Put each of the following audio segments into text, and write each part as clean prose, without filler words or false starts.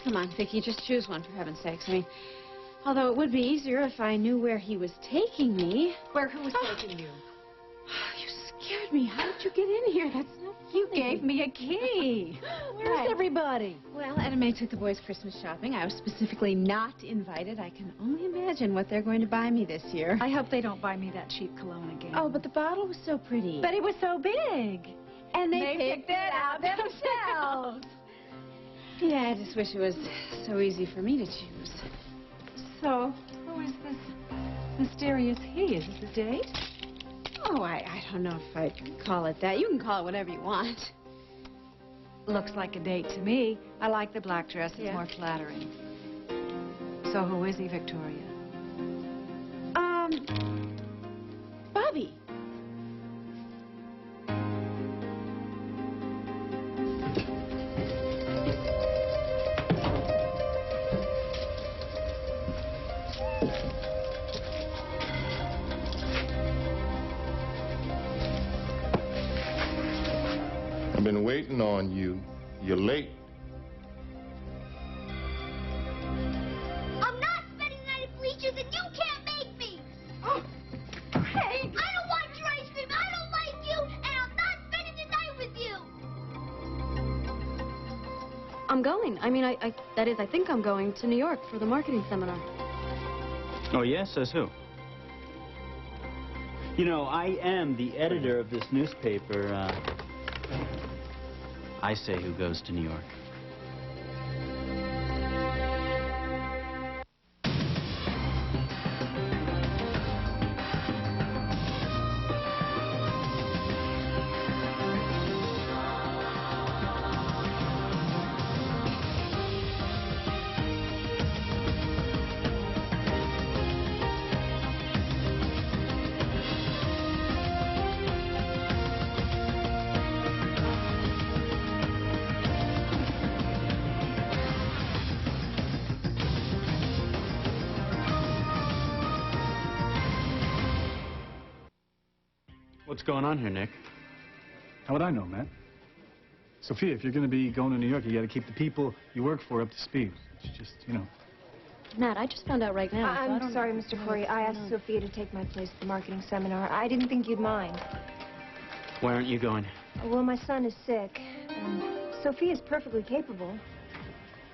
Come on, Vicki, just choose one, for heaven's sakes. I mean, although it would be easier if I knew where he was taking me. Who was taking you? You scared me. How did you get in here? That's not You gave me a key. Where's everybody? Well, Ed and May took the boys Christmas shopping. I was specifically not invited. I can only imagine what they're going to buy me this year. I hope they don't buy me that cheap cologne again. Oh, but the bottle was so pretty. But it was so big. And they picked it out themselves. Yeah, I just wish it was so easy for me to choose. So, who is this mysterious he? Is this a date? Oh, I don't know if I'd call it that. You can call it whatever you want. Looks like a date to me. I like the black dress. It's more flattering. So who is he, Victoria? Bobby. I've been waiting on you. You're late. I'm not spending the night at Fleischer's and you can't make me! Oh, hey! I don't want your ice cream, I don't like you, and I'm not spending the night with you! I'm going. I mean, that is, I think I'm going to New York for the marketing seminar. Oh, yes? Says who? You know, I am the editor of this newspaper. I say who goes to New York. What's going on here, Nick? How would I know, Matt? Sophia, if you're going to be going to New York, you got to keep the people you work for up to speed. It's just, you know. Matt, I just found out right now. so I I'm don't sorry, know. Mr. Corey. I asked Sophia to take my place at the marketing seminar. I didn't think you'd mind. Why aren't you going? Well, my son is sick, and Sophia's perfectly capable.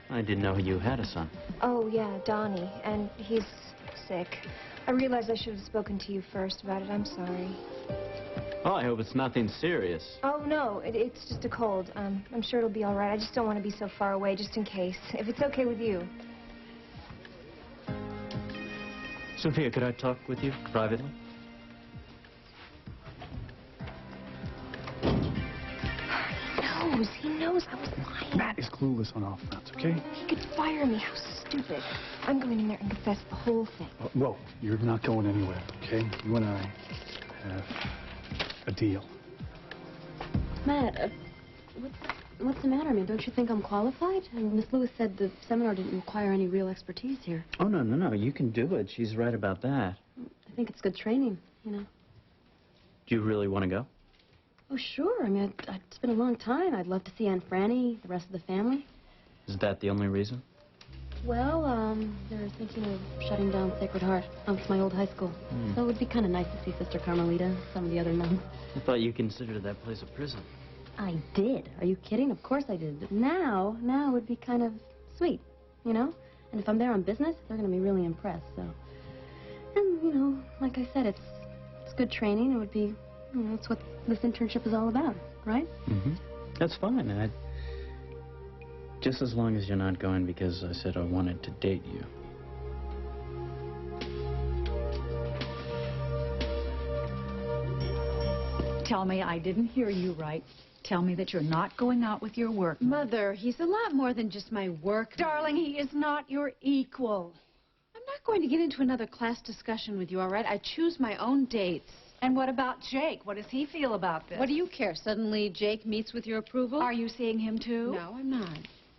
I didn't know you had a son. Oh, yeah, Donnie, and he's sick. I realized I should have spoken to you first about it. I'm sorry. Oh, I hope it's nothing serious. Oh, no, it's just a cold. I'm sure it'll be all right. I just don't want to be so far away, just in case. If it's okay with you. Sophia, could I talk with you privately? He knows I was lying. Matt is clueless on all fronts, okay? He could fire me. How stupid. I'm going in there and confess the whole thing. Whoa, you're not going anywhere, okay? You and I have a deal. Matt, what's the matter? I mean, don't you think I'm qualified? And Miss Lewis said the seminar didn't require any real expertise here. Oh, no. You can do it. She's right about that. I think it's good training, you know. Do you really want to go? Oh, sure. I mean, it's been a long time. I'd love to see Aunt Franny, the rest of the family. Is that the only reason? Well, they're thinking of shutting down Sacred Heart. It's my old high school. So it would be kind of nice to see Sister Carmelita, some of the other nuns. I thought you considered that place a prison. I did. Are you kidding? Of course I did. But now it would be kind of sweet, you know? And if I'm there on business, they're going to be really impressed, so. And, you know, like I said, it's good training. It would be, you know, it's what this internship is all about, right? Mm-hmm. That's fine. Just as long as you're not going because I said I wanted to date you. Tell me I didn't hear you right. Tell me that you're not going out with your work. Mother, he's a lot more than just my work. Darling, he is not your equal. I'm not going to get into another class discussion with you, all right? I choose my own dates. And what about Jake? What does he feel about this? What do you care? Suddenly Jake meets with your approval? Are you seeing him too? No, I'm not.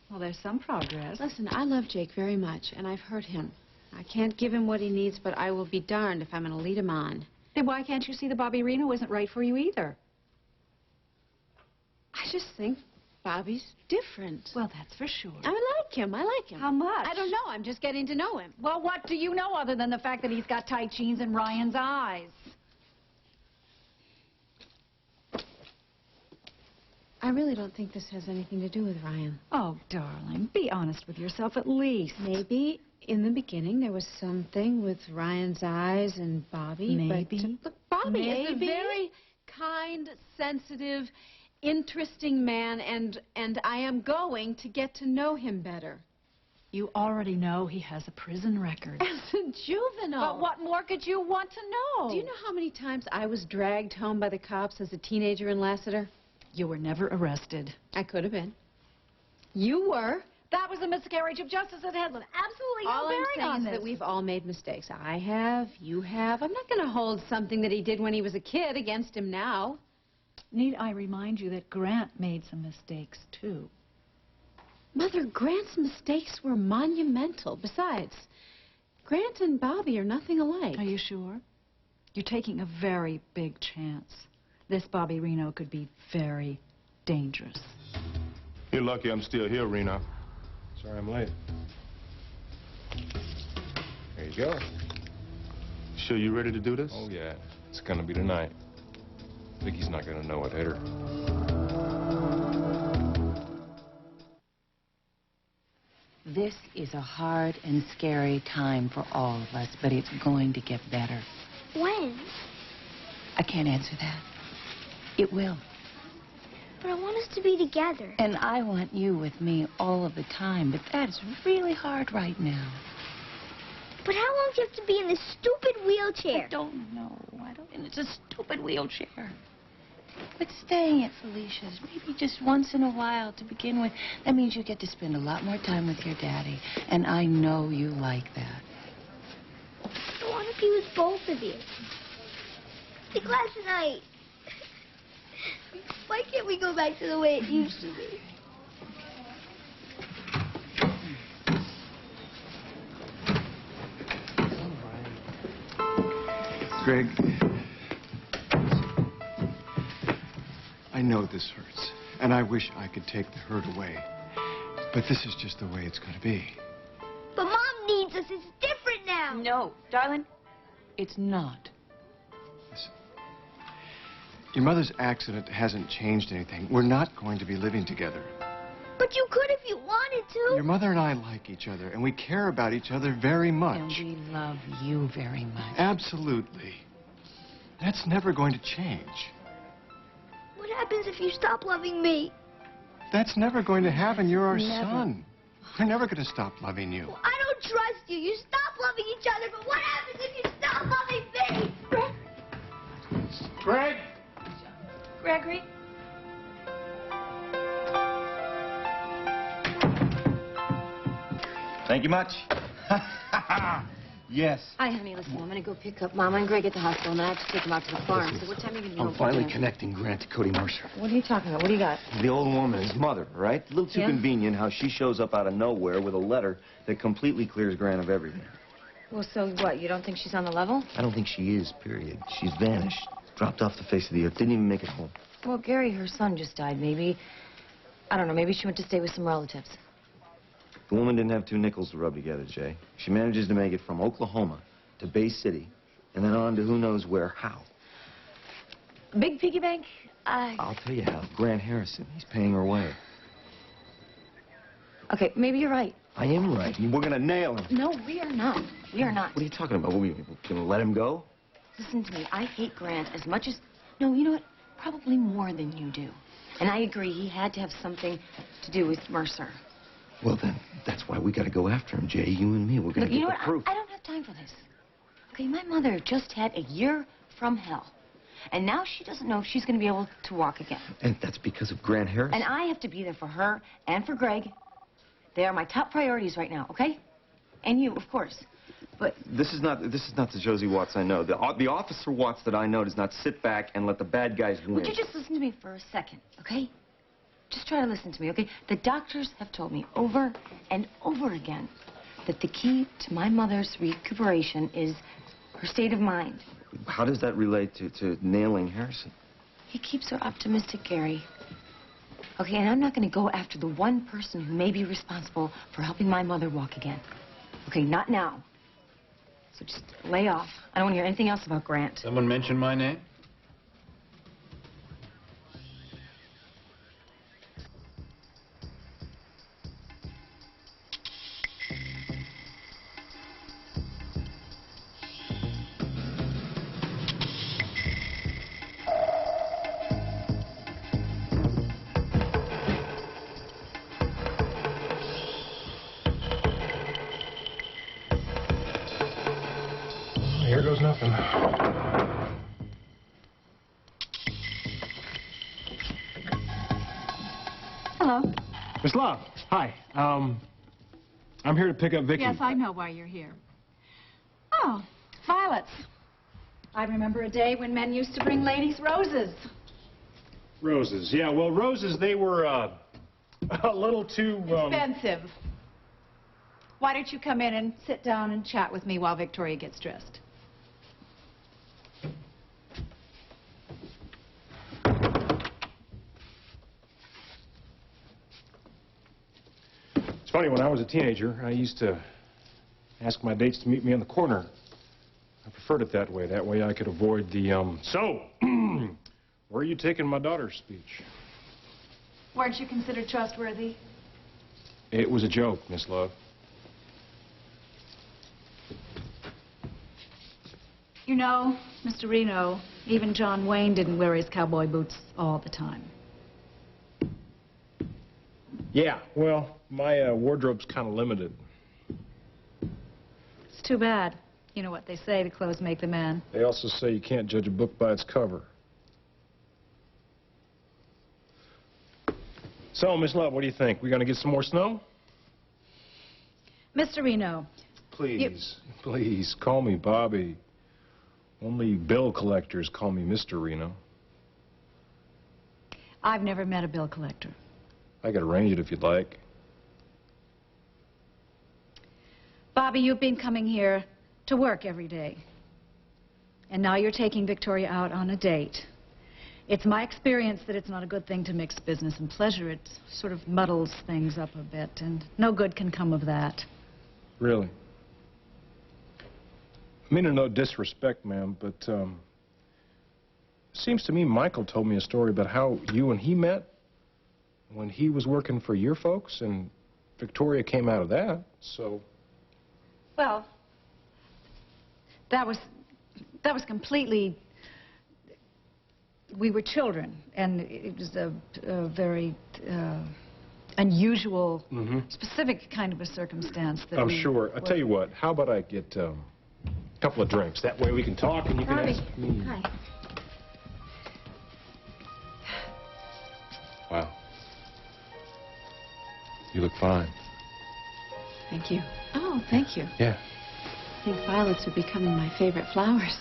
Well, there's some progress. Listen, I love Jake very much, and I've hurt him. I can't give him what he needs, but I will be darned if I'm going to lead him on. Then why can't you see that Bobby Reno isn't right for you either? I just think Bobby's different. Well, that's for sure. I like like him. I like him. How much? I don't know. I'm just getting to know him. Well, what do you know other than the fact that he's got tight jeans and Ryan's eyes? I really don't think this has anything to do with Ryan. Oh, darling, be honest with yourself at least. Maybe in the beginning there was something with Ryan's eyes and Bobby. Maybe. But, look, Bobby is a Maybe. very kind, sensitive, interesting man, and I am going to get to know him better. You already know he has a prison record. As a juvenile. But what more could you want to know? Do you know how many times I was dragged home by the cops as a teenager in Lassiter? You were never arrested. I could have been. You were. That was a miscarriage of justice that had absolutely no All I'm bearing saying on is this. that we've all made mistakes. I have, you have. I'm not going to hold something that he did when he was a kid against him now. Need I remind you that Grant made some mistakes, too? Mother, Grant's mistakes were monumental. Besides, Grant and Bobby are nothing alike. Are you sure? You're taking a very big chance. This Bobby Reno could be very dangerous. You're lucky I'm still here, Reno. Sorry I'm late. There you go. Sure you ready to do this? Oh, yeah. It's gonna be tonight. Vicky's not gonna know it hit her. This is a hard and scary time for all of us, but it's going to get better. When? I can't answer that. It will. But I want us to be together. And I want you with me all of the time, but that's really hard right now. But how long do you have to be in this stupid wheelchair? I don't know. And it's a stupid wheelchair. But staying at Felicia's, maybe just once in a while to begin with, that means you get to spend a lot more time with your daddy. And I know you like that. I want to be with both of you. Like last night. Why can't we go back to the way it used to be? Greg, I know this hurts, and I wish I could take the hurt away. But this is just the way it's going to be. But Mom needs us. It's different now. No, darling, it's not. Listen, your mother's accident hasn't changed anything. We're not going to be living together. But you could if you wanted to. Your mother and I like each other, and we care about each other very much. And we love you very much. Absolutely. That's never going to change. What happens if you stop loving me? That's never going to happen. You're our Never. son. We're never going to stop loving you. Well, I don't trust you. You stop loving each other, but what happens if you stop loving me? Greg! Gregory? Thank you much. Yes. Hi, honey. Listen, I'm going to go pick up Mama and Greg at the hospital, and I have to take them out to the farm. So what time are you going to be home I'm for finally dinner? connecting Grant to Cody Mercer. What are you talking about? What do you got? The old woman, his mother, right? A little too Yeah? convenient how she shows up out of nowhere with a letter that completely clears Grant of everything. Well, so what? You don't think she's on the level? I don't think she is, period. She's vanished. Dropped off the face of the earth. Didn't even make it home. Well, Gary, her son just died. Maybe, I don't know, maybe she went to stay with some relatives. The woman didn't have two nickels to rub together, Jay. She manages to make it from Oklahoma to Bay City and then on to who knows where. How? Big piggy bank? I'll tell you how. Grant Harrison. He's paying her way. Okay, maybe you're right. I am right. We're going to nail him. No, we are not. We are not. What are you talking about? What, we going to let him go? Listen to me. I hate Grant as much as... No, you know what? Probably more than you do. And I agree, he had to have something to do with Mercer. Well, then, that's why we got to go after him, Jay. You and me. We're going Look, to you get know the what? proof. I don't have time for this. Okay, my mother just had a year from hell. And now she doesn't know if she's going to be able to walk again. And that's because of Grant Harrison. And I have to be there for her and for Greg. They are my top priorities right now, okay? And you, of course. But This is not the Josie Watts I know. The Officer Watts that I know does not sit back and let the bad guys win. would you just listen to me for a second, okay? Just try to listen to me, okay? The doctors have told me over and over again that the key to my mother's recuperation is her state of mind. How does that relate to nailing Harrison? He keeps her optimistic, Gary. Okay, and I'm not going to go after the one person who may be responsible for helping my mother walk again. Okay, not now. So just lay off. I don't want to hear anything else about Grant. Someone mentioned my name? Here goes nothing. Hello. Miss Love, hi. I'm here to pick up Vicky. Yes, I know why you're here. Oh, violets. I remember a day when men used to bring ladies roses. Roses. Yeah, well, roses, they were, a little too, Expensive. Why don't you come in and sit down and chat with me while Victoria gets dressed? It's funny, when I was a teenager, I used to ask my dates to meet me on the corner. I preferred it that way. That way I could avoid the, so, where are you taking my daughter's speech? Weren't you considered trustworthy? It was a joke, Miss Love. You know, Mr. Reno, even John Wayne didn't wear his cowboy boots all the time. Yeah, well, my wardrobe's kind of limited. It's too bad. You know what they say, the clothes make the man. They also say you can't judge a book by its cover. So, Miss Love, what do you think? We gonna get some more snow? Mr. Reno. Please, please, call me Bobby. Only bill collectors call me Mr. Reno. I've never met a bill collector. I could arrange it if you'd like. Bobby, you've been coming here to work every day. And now you're taking Victoria out on a date. It's my experience that it's not a good thing to mix business and pleasure. It sort of muddles things up a bit, and no good can come of that. Really? I mean, no disrespect, ma'am, but, seems to me Michael told me a story about how you and he met when he was working for your folks, and Victoria came out of that, so... Well, that was completely... We were children, and it was a very unusual, specific kind of a circumstance that I'm sure. I'll tell you what, how about I get a couple of drinks? That way we can talk and you can Bobby. ask me. Hi. Wow. You look fine. Thank you. Oh, thank you. Yeah. I think violets are becoming my favorite flowers.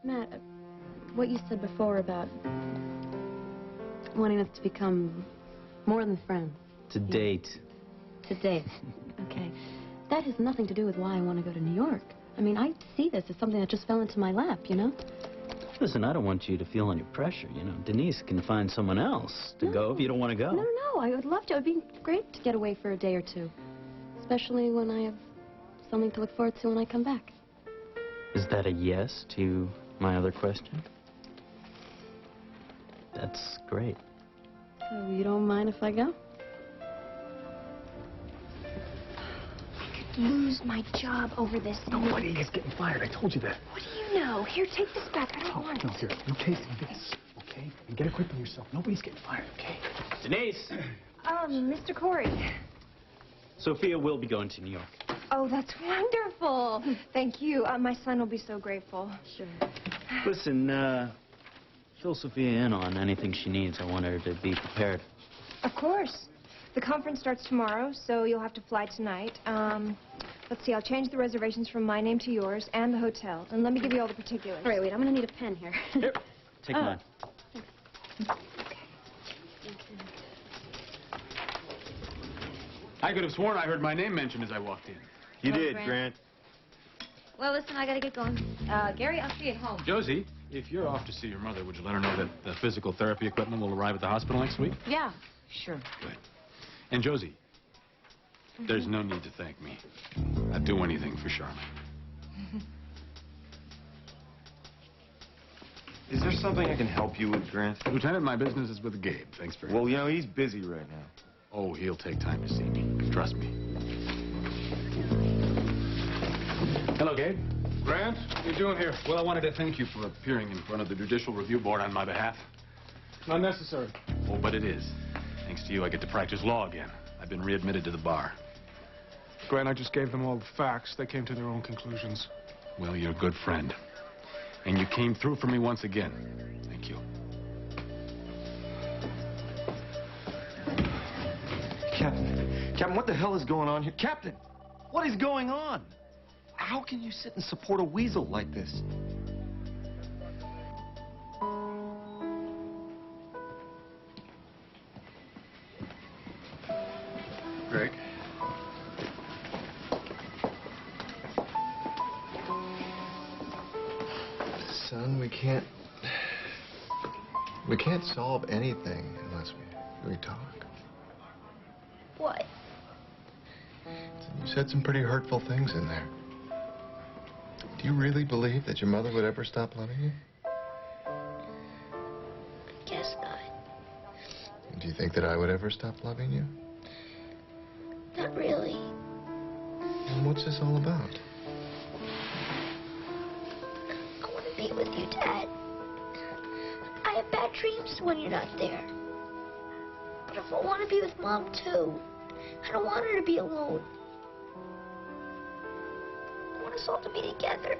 Matt, what you said before about wanting us to become more than friends. To date. To date. Okay. That has nothing to do with why I want to go to New York. I mean, I see this as something that just fell into my lap, you know? Listen, I don't want you to feel any pressure, you know. Denise can find someone else to go if you don't want to go. No, I would love to. It would be great to get away for a day or two. Especially when I have something to look forward to when I come back. Is that a yes to my other question? That's great. So you don't mind if I go? Lose my job over this. Nobody is getting fired. I told you that. What do you know? Here, take this back. I don't want No, it. here, you take this, okay? And get a grip on yourself. Nobody's getting fired, okay? Denise! Mr. Corey. Sophia will be going to New York. Oh, that's wonderful. Thank you. My son will be so grateful. Sure. Listen, fill Sophia in on anything she needs. I want her to be prepared. Of course. The conference starts tomorrow, so you'll have to fly tonight. Let's see, I'll change the reservations from my name to yours and the hotel. And let me give you all the particulars. All right, wait, I'm going to need a pen here. Here, take mine. I could have sworn I heard my name mentioned as I walked in. You Hello, did, Grant. Grant. Well, listen, I gotta get going. Gary, I'll see you at home. Josie, if you're off to see your mother, would you let her know that the physical therapy equipment will arrive at the hospital next week? Yeah, sure. Good. And Josie, there's no need to thank me. I'd do anything for Charlotte. Is there something I can help you with, Grant? Lieutenant, my business is with Gabe. Thanks very much. Well, you know, he's busy right now. Oh, he'll take time to see me. Trust me. Hello, Gabe. Grant, what are you doing here? Well, I wanted to thank you for appearing in front of the Judicial Review Board on my behalf. Not necessary. Oh, but it is. Thanks to you, I get to practice law again. I've been readmitted to the bar. Grant, I just gave them all the facts. They came to their own conclusions. Well, you're a good friend. And you came through for me once again. Thank you. Captain, what the hell is going on here? Captain, what is going on? How can you sit and support a weasel like this? Greg? Son, we can't solve anything unless we talk. What? You said some pretty hurtful things in there. Do you really believe that your mother would ever stop loving you? I guess not. Do you think that I would ever stop loving you? Not really. And what's this all about? I want to be with you, Dad. I have bad dreams when you're not there. But if I want to be with Mom, too. I don't want her to be alone. I want us all to be together.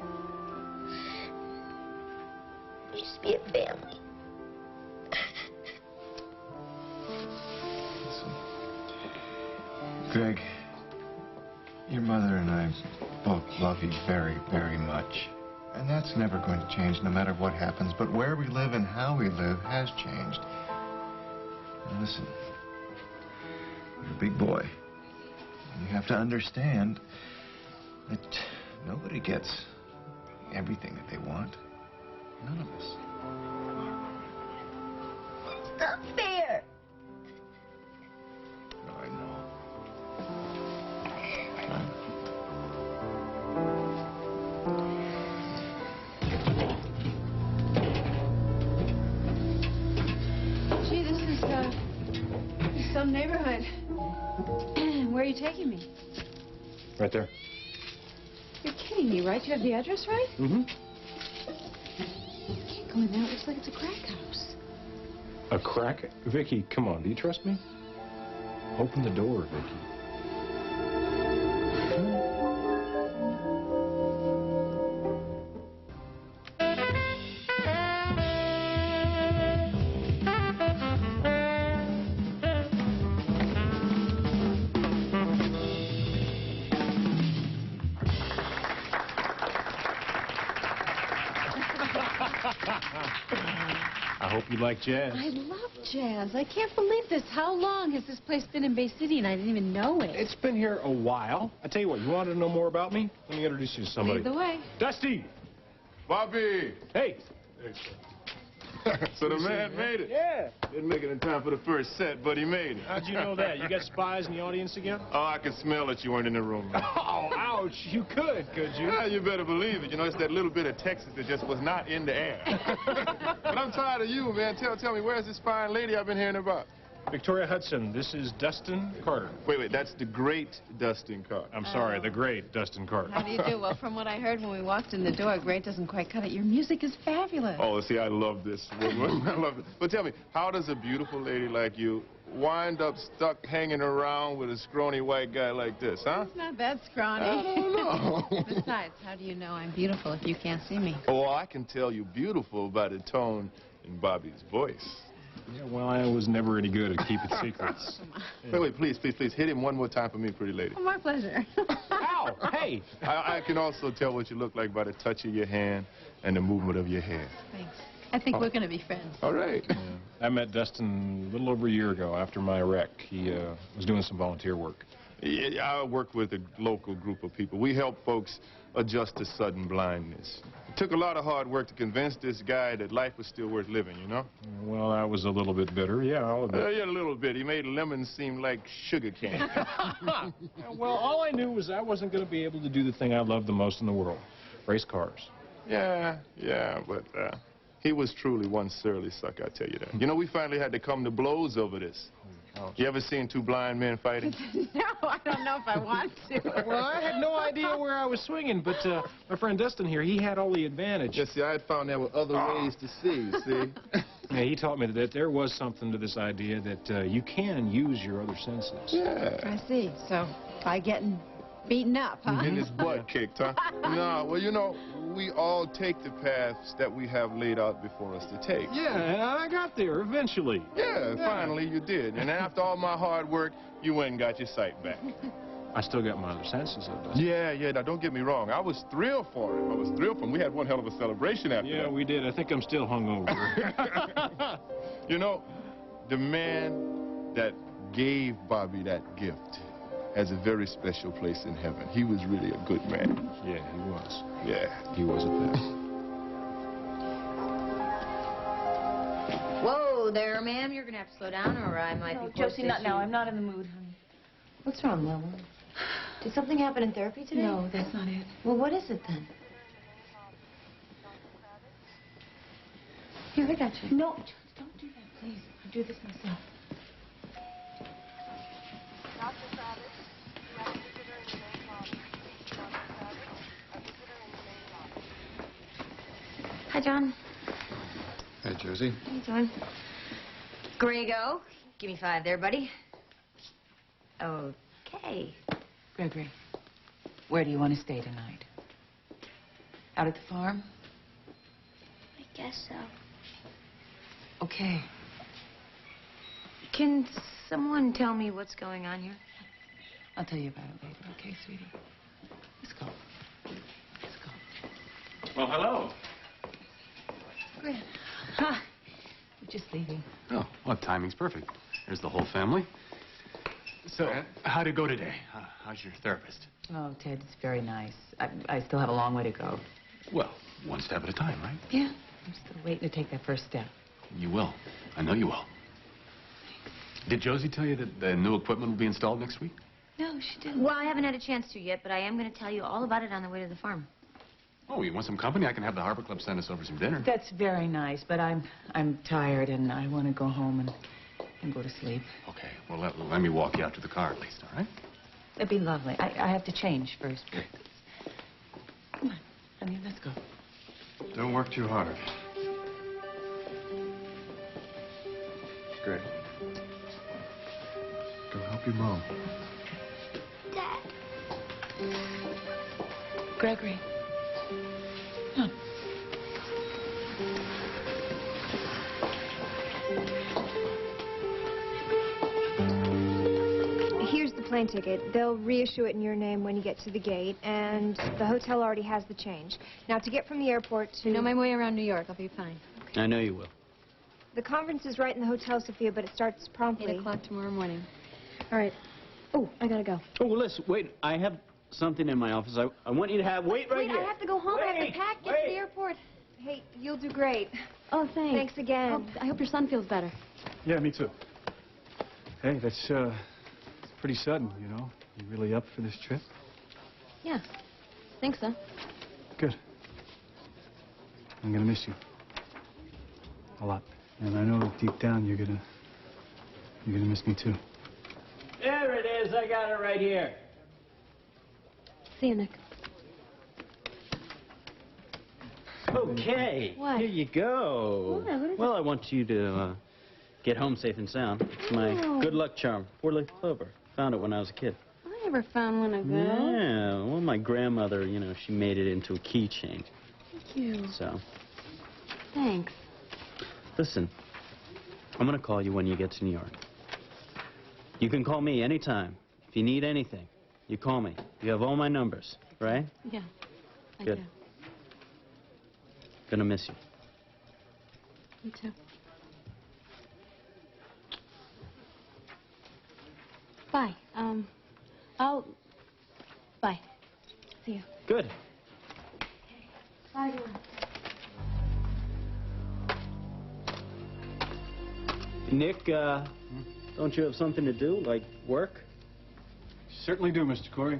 We just be a family. Listen, Greg, your mother and I both love you very, very much. And that's never going to change no matter what happens. But where we live and how we live has changed. Now listen, you're a big boy. You have to understand that nobody gets everything that they want. None of us. It's not fair. Oh, I know. Gee, this is some neighborhood. Where are you taking me? Right there. You're kidding me, right? You have the address right? Mm-hmm. You can't go in there. It looks like it's a crack house. A crack? Vicky, come on. Do you trust me? Open the door, Vicky. I hope you like jazz. I love jazz. I can't believe this. How long has this place been in Bay City and I didn't even know it? It's been here a while. I tell you what, you wanted to know more about me? Let me introduce you to somebody. Lead the way. Dusty! Bobby! Hey! So the man made it. Yeah. Didn't make it in time for the first set, but he made it. How'd you know that? You got spies in the audience again? Oh, I could smell that you weren't in the room. Oh, ouch. You could you? Yeah, you better believe it. You know, it's that little bit of Texas that just was not in the air. But I'm tired of you, man. Tell me, where's this fine lady I've been hearing about? Victoria Hudson, this is Dustin Carter. Wait, that's the great Dustin Carter. I'm sorry, the great Dustin Carter. How do you do? Well, from what I heard when we walked in the door, great doesn't quite cut it. Your music is fabulous. Oh, see, I love this woman. I love it. But tell me, how does a beautiful lady like you wind up stuck hanging around with a scrawny white guy like this, huh? It's not that scrawny. I don't know. Besides, how do you know I'm beautiful if you can't see me? Oh, I can tell you beautiful by the tone in Bobby's voice. Yeah, well, I was never any good at keeping secrets. Wait, please, hit him one more time for me, pretty lady. Oh, my pleasure. Ow! Hey! I can also tell what you look like by the touch of your hand and the movement of your hair. Thanks. I think we're going to be friends. All right. Yeah. I met Dustin a little over a year ago after my wreck. He was doing some volunteer work. Yeah, I work with a local group of people. We help folks adjust to sudden blindness. It took a lot of hard work to convince this guy that life was still worth living, you know? Well, I was a little bit bitter. Yeah, I'll admit. Yeah, a little bit. He made lemons seem like sugar cane. Well, all I knew was I wasn't going to be able to do the thing I loved the most in the world, race cars. Yeah, but he was truly one surly sucker, I tell you that. You know, we finally had to come to blows over this. You ever seen two blind men fighting? No, I don't know if I want to. Well, I had no idea where I was swinging, but my friend Dustin here, he had all the advantage. Yeah, see, I had found there were other ways to see? Yeah, he taught me that there was something to this idea that you can use your other senses. Yeah. I see. So, by getting beaten up, huh? Getting his butt kicked, huh? No, well, you know, we all take the paths that we have laid out before us to take. Yeah, and I got there eventually. Yeah, finally you did. And after all my hard work, you went and got your sight back. I still got my other senses, though. Yeah, now don't get me wrong. I was thrilled for him. I was thrilled for him. We had one hell of a celebration after that. Yeah, we did. I think I'm still hungover. You know, the man that gave Bobby that gift has a very special place in heaven. He was really a good man. Yeah, he was. Yeah. He was at that. Whoa there, ma'am. You're going to have to slow down or I might be close Josie, to not now. issue. I'm not in the mood, honey. What's wrong, Mel? Did something happen in therapy today? No, that's not it. Well, what is it then? Here, I got you. No, Josie, don't do that, please. I'll do this myself. Hi, John. Hey, Josie. How you doing? Grego. Give me 5 there, buddy. Okay. Gregory, where do you want to stay tonight? Out at the farm? I guess so. Okay. Can someone tell me what's going on here? I'll tell you about it later, okay, sweetie? Let's go. Well, hello. Greg. Ha! We're just leaving. Oh, well, timing's perfect. There's the whole family. So, how'd it go today? How's your therapist? Oh, Ted, it's very nice. I still have a long way to go. Well, one step at a time, right? Yeah. I'm still waiting to take that first step. You will. I know you will. Did Josie tell you that the new equipment will be installed next week? No, she didn't. Well, I haven't had a chance to yet, but I am going to tell you all about it on the way to the farm. Oh, you want some company? I can have the Harbor Club send us over some dinner. That's very nice, but I'm tired and I want to go home and go to sleep. Okay, well, let me walk you out to the car at least, all right? That'd be lovely. I have to change first. Come on. I mean, let's go. Don't work too hard. Great. Go help your mom. Dad. Gregory. Come on. Here's the plane ticket. They'll reissue it in your name when you get to the gate, and the hotel already has the change. Now, to get from the airport to... I know my way around New York. I'll be fine. I know you will. The conference is right in the hotel, Sophia, but it starts promptly. 8 o'clock tomorrow morning. All right. Oh, I gotta go. Oh, listen, wait. I have something in my office. I want you to have... Wait right here. I have to go home. I have to pack. Get to the airport. Hey, you'll do great. Oh, thanks. Thanks again. I hope your son feels better. Yeah, me too. Hey, that's pretty sudden, you know. You really up for this trip? Yeah. Think so. Good. I'm gonna miss you. A lot. And I know deep down you're gonna miss me too. There it is. I got it right here. See you, Nick. Okay. What? Here you go. What is Well, I want you to get home safe and sound. It's my good luck charm. 4-leaf clover. Found it when I was a kid. I never found one of those. Yeah. Well, my grandmother, you know, she made it into a keychain. Thank you. So, Thanks. listen. I'm going to call you when you get to New York. You can call me anytime. If you need anything, you call me. You have all my numbers, right? Yeah. I Good. do. Gonna miss you. Me too. Bye. Oh, bye. See you. Good. Bye, dear. Nick, don't you have something to do, like work? Certainly do, Mr. Corey.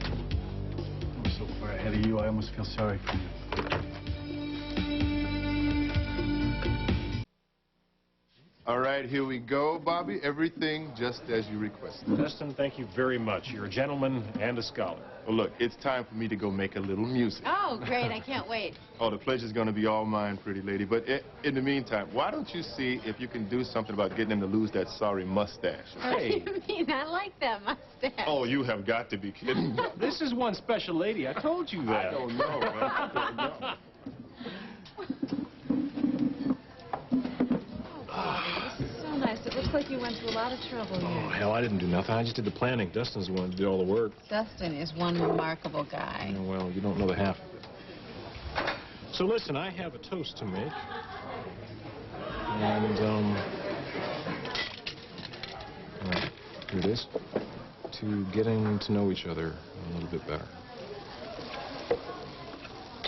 I'm so far ahead of you, I almost feel sorry for you. All right, here we go, Bobby. Everything just as you requested. Dustin, thank you very much. You're a gentleman and a scholar. Well, look, it's time for me to go make a little music. Oh, great. I can't wait. Oh, the pleasure's going to be all mine, pretty lady. But in the meantime, why don't you see if you can do something about getting him to lose that sorry mustache? What do you mean? I like that mustache. Oh, you have got to be kidding me. This is one special lady. I told you that. I don't know, man. I don't know. This is so nice. It looks like you went to a lot of trouble Oh, here. hell, I didn't do nothing. I just did the planning. Dustin's the one who did all the work. Dustin is one remarkable guy. Yeah, well, you don't know the half of it. So listen, I have a toast to make. And, here it is. To getting to know each other a little bit better.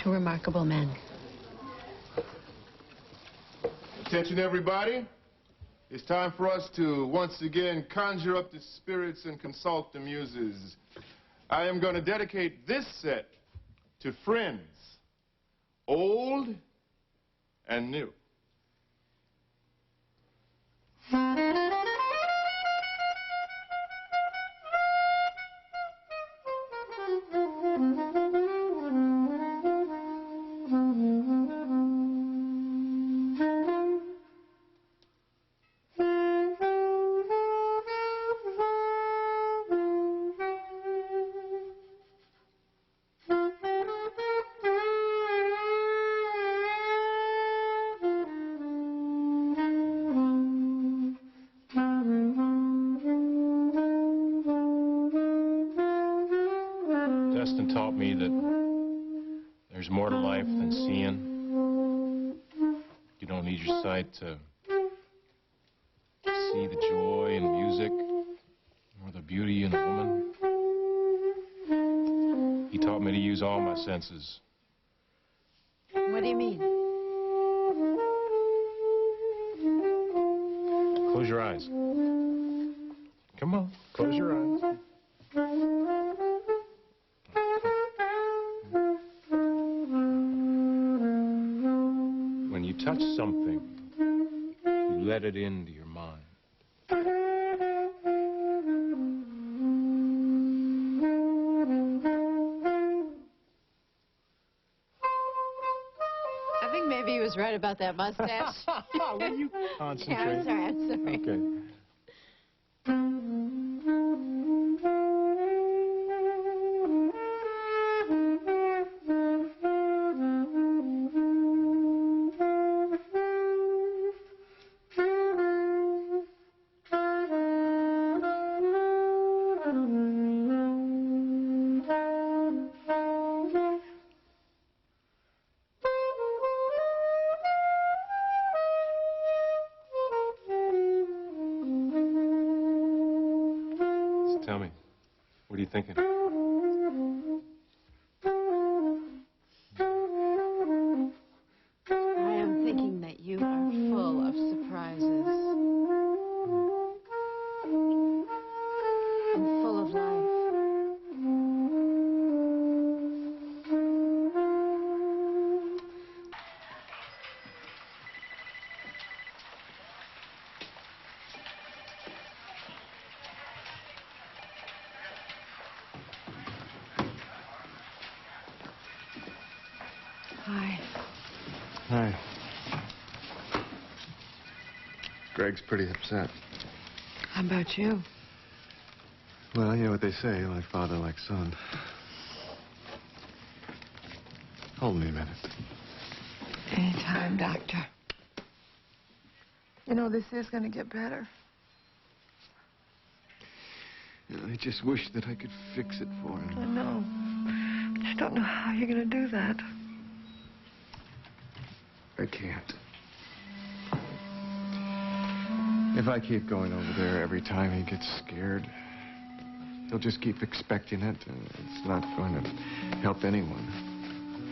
Two remarkable men. Attention, everybody. It's time for us to once again conjure up the spirits and consult the muses. I am going to dedicate this set to friends, old and new. Dustin taught me that there's more to life than seeing. You don't need your sight to see the joy in music or the beauty in a woman. He taught me to use all my senses. What do you mean? Close your eyes. Come on, close your eyes. When you touch something, you let it into your mind. I think maybe he was right about that mustache. Will you concentrate? Yeah, I'm sorry. I'm sorry. Okay. Tell me, what are you thinking? I am thinking that you are full of surprises. And full of life. Hi. Hi. Greg's pretty upset. How about you? Well, you know what they say, like father, like son. Hold me a minute. Anytime, Doctor. You know, this is going to get better. You know, I just wish that I could fix it for him. I know. I just don't know how you're going to do that. I can't. If I keep going over there every time he gets scared, they'll just keep expecting it, and it's not going to help anyone.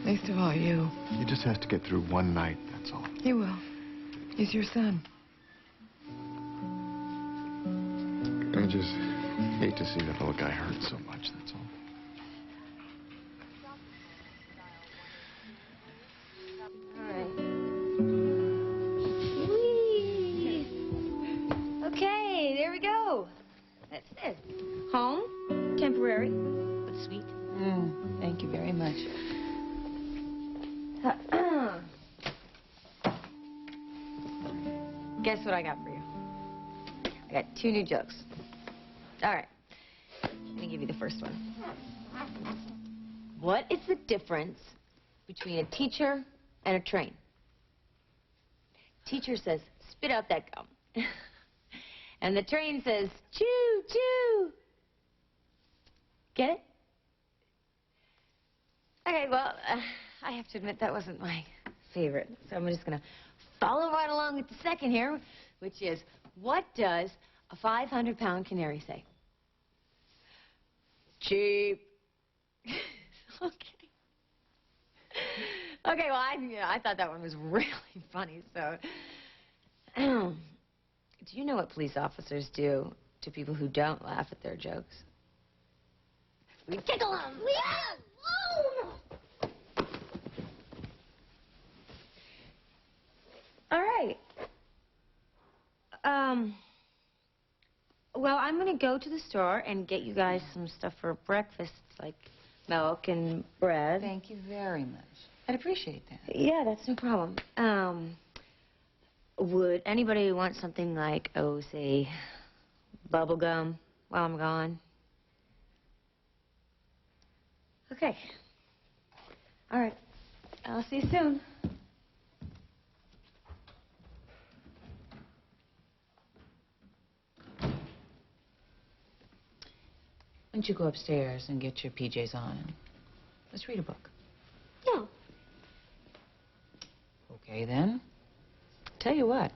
Least of all you. He just has to get through one night, that's all. He will. He's your son. I just hate to see that little guy hurt so much, that's all. Okay, there we go. That's it. Home, temporary, but sweet. Thank you very much. Guess what I got for you? I got 2 new jokes. All right. Let me give you the first one. What is the difference between a teacher and a train? Teacher says, spit out that gum. And the train says, choo, choo. Get it? Okay, well, I have to admit that wasn't my favorite. So I'm just going to follow right along with the second here, which is, what does a 500-pound canary say? Cheap. Okay. Okay, well, I thought that one was really funny, so. Do you know what police officers do to people who don't laugh at their jokes? We tickle them. Yeah! All right. Well, I'm going to go to the store and get you guys some stuff for breakfast, like milk and bread. Thank you very much. I'd appreciate that. Yeah, that's no problem. Would anybody want something like, oh, say, bubble gum while I'm gone? Okay. All right. I'll see you soon. Why don't you go upstairs and get your PJs on and let's read a book. Yeah. Okay, then. Tell you what.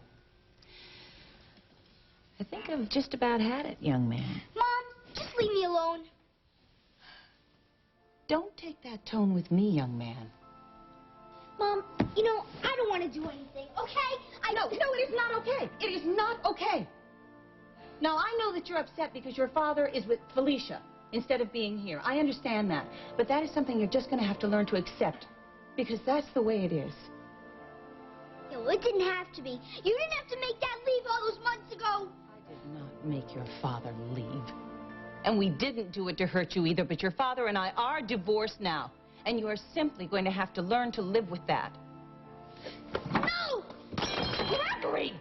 I think I've just about had it, young man. Mom, just leave me alone. Don't take that tone with me, young man. Mom, you know, I don't want to do anything, okay? No, it is not okay. It is not okay. Now, I know that you're upset because your father is with Felicia instead of being here. I understand that. But that is something you're just going to have to learn to accept because that's the way it is. No, it didn't have to be. You didn't have to make Dad leave all those months ago. I did not make your father leave. And we didn't do it to hurt you either, but your father and I are divorced now. And you are simply going to have to learn to live with that. No! Gregory!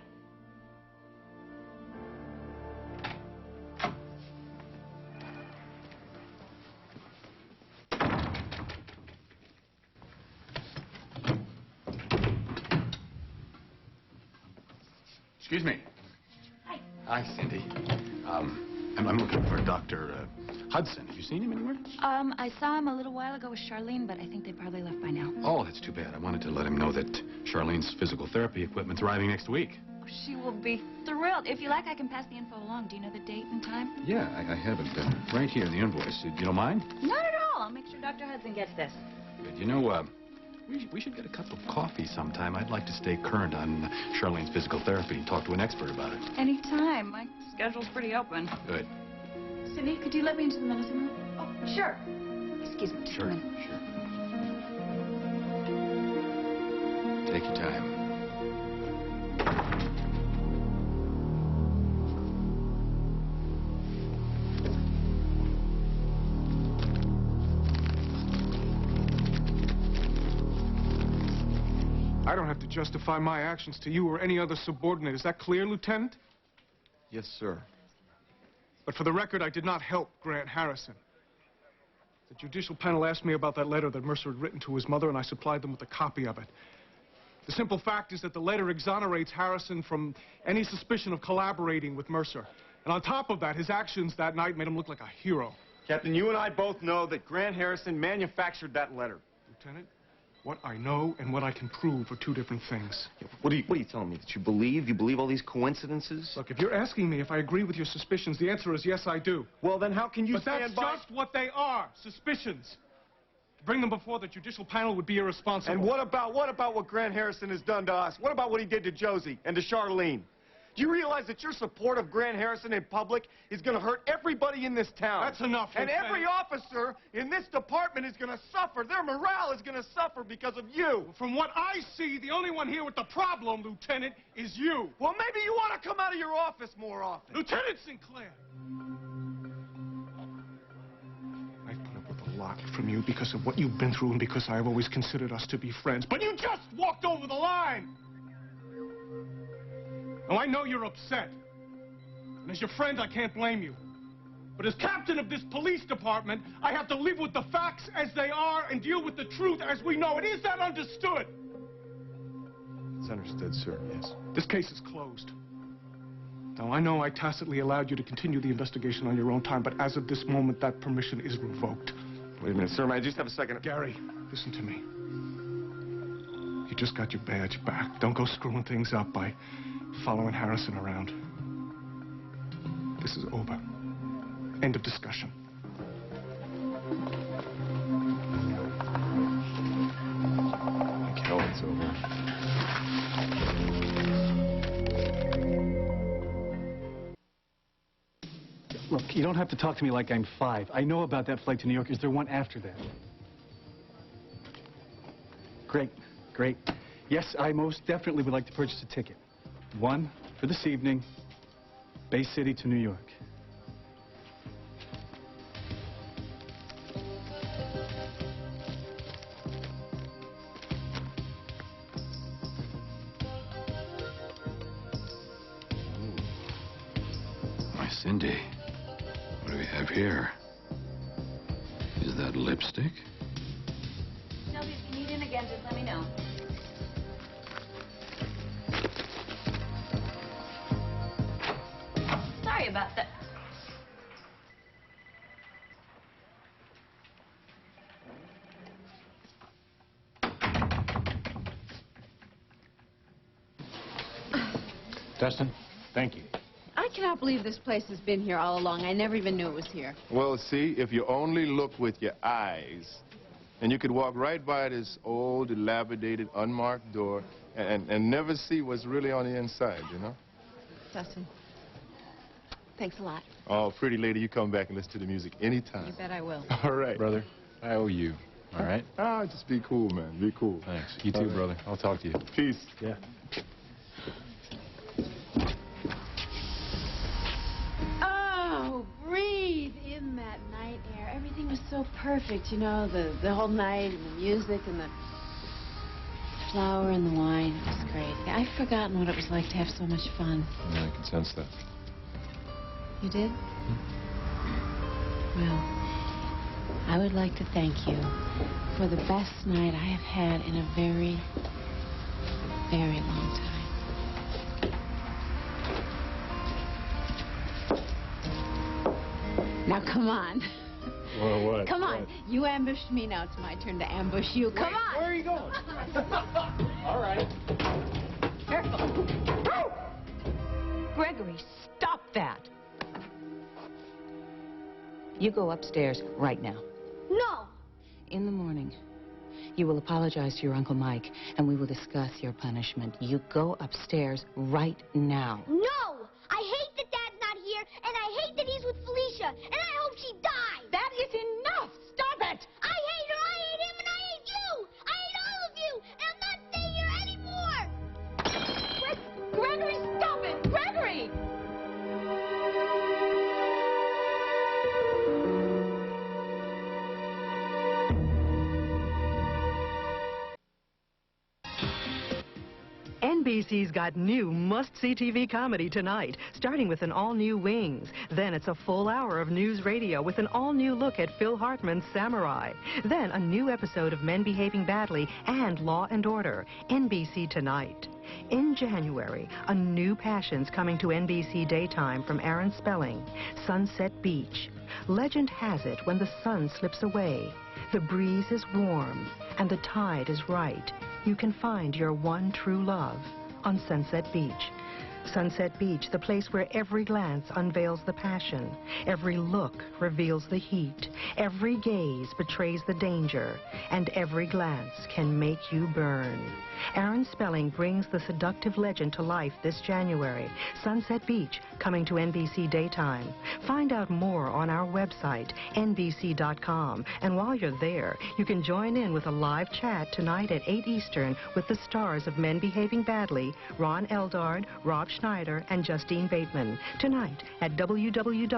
Excuse me. Hi. Hi, Cindy. I'm looking for Dr. Hudson. Have you seen him anywhere? I saw him a little while ago with Charlene, but I think they probably left by now. Oh, that's too bad. I wanted to let him know that Charlene's physical therapy equipment's arriving next week. She will be thrilled. If you like, I can pass the info along. Do you know the date and time? Yeah, I have it right here in the invoice. You don't mind? Not at all. I'll make sure Dr. Hudson gets this. Good. You know, we should get a cup of coffee sometime. I'd like to stay current on Charlene's physical therapy and talk to an expert about it. Anytime. My schedule's pretty open. Good. Cindy, could you let me into the medicine room? Oh, sure. Excuse me. Sure, sure. Take your time. I don't have to justify my actions to you or any other subordinate. Is that clear, Lieutenant? Yes, sir. But for the record, I did not help Grant Harrison. The judicial panel asked me about that letter that Mercer had written to his mother, and I supplied them with a copy of it. The simple fact is that the letter exonerates Harrison from any suspicion of collaborating with Mercer. And on top of that, his actions that night made him look like a hero. Captain, you and I both know that Grant Harrison manufactured that letter. Lieutenant, What I know and what I can prove are two different things. What are you telling me? That you believe? You believe all these coincidences? Look, if you're asking me if I agree with your suspicions, the answer is yes, I do. Well, then how can you stand by? But that's just what they are, suspicions. To bring them before the judicial panel would be irresponsible. And what about what Grant Harrison has done to us? What about what he did to Josie and to Charlene? Do you realize that your support of Grant Harrison in public is going to hurt everybody in this town? That's enough, And Lieutenant. every officer in this department is going to suffer. Their morale is going to suffer because of you. From what I see, the only one here with the problem, Lieutenant, is you. Well, maybe you ought to come out of your office more often. Lieutenant Sinclair! I've put up with a lot from you because of what you've been through and because I've always considered us to be friends. But you just walked over the line! Now, I know you're upset. And as your friend, I can't blame you. But as captain of this police department, I have to live with the facts as they are and deal with the truth as we know it. Is that understood? It's understood, sir, yes. This case is closed. Now, I know I tacitly allowed you to continue the investigation on your own time, but as of this moment, that permission is revoked. Wait a minute, sir. May I just have a second? Gary, listen to me. You just got your badge back. Don't go screwing things up by following Harrison around. This is over. End of discussion. Thank hell it's over. Look, you don't have to talk to me like I'm 5. I know about that flight to New York. Is there one after that? Great, great. Yes, I most definitely would like to purchase a ticket. One for this evening, Bay City to New York. My Cindy, what do we have here? Is that lipstick? Shelby, if you need in again, just let me know. Sorry about that. Dustin, thank you. I cannot believe this place has been here all along. I never even knew it was here. Well, see, if you only look with your eyes, and you could walk right by this old, dilapidated, unmarked door and never see what's really on the inside, you know? Dustin, thanks a lot. Oh, pretty lady, you come back and listen to the music anytime. You bet I will. All right. Brother, I owe you. All right? Ah, just be cool, man. Be cool. Thanks. You too, brother. I'll talk to you. Peace. Yeah. Oh, breathe in that night air. Everything was so perfect, you know, the whole night and the music and the flower and the wine. It was great. I've forgotten what it was like to have so much fun. Yeah, I can sense that. You did? Well, I would like to thank you for the best night I have had in a very, very long time. Now, come on. Well, what? Come on. What? You ambushed me. Now it's my turn to ambush you. Come on. Where are you going? All right. Careful. Gregory, stop that. You go upstairs right now. No. In the morning, you will apologize to your Uncle Mike, and we will discuss your punishment. You go upstairs right now. No! I hate that Dad's not here, and I hate that he's with Felicia, and I hope she dies! That is enough! Stop it! I hate her, I hate him, and I hate you! I hate all of you, and I'm not staying here anymore! Gregory, stop it! Gregory! NBC's got new must-see TV comedy tonight, starting with an all-new Wings. Then it's a full hour of news radio with an all-new look at Phil Hartman's Samurai. Then a new episode of Men Behaving Badly and Law and Order. NBC tonight. In January, a new Passions coming to NBC Daytime from Aaron Spelling. Sunset Beach. Legend has it when the sun slips away, the breeze is warm, and the tide is right, you can find your one true love on Sunset Beach. Sunset Beach, the place where every glance unveils the passion, every look reveals the heat, every gaze betrays the danger, and every glance can make you burn. Aaron Spelling brings the seductive legend to life this January. Sunset Beach, coming to NBC Daytime. Find out more on our website, NBC.com. And while you're there, you can join in with a live chat tonight at 8 Eastern with the stars of Men Behaving Badly, Ron Eldard, Rob Schneider, and Justine Bateman. Tonight at www.nbc.com.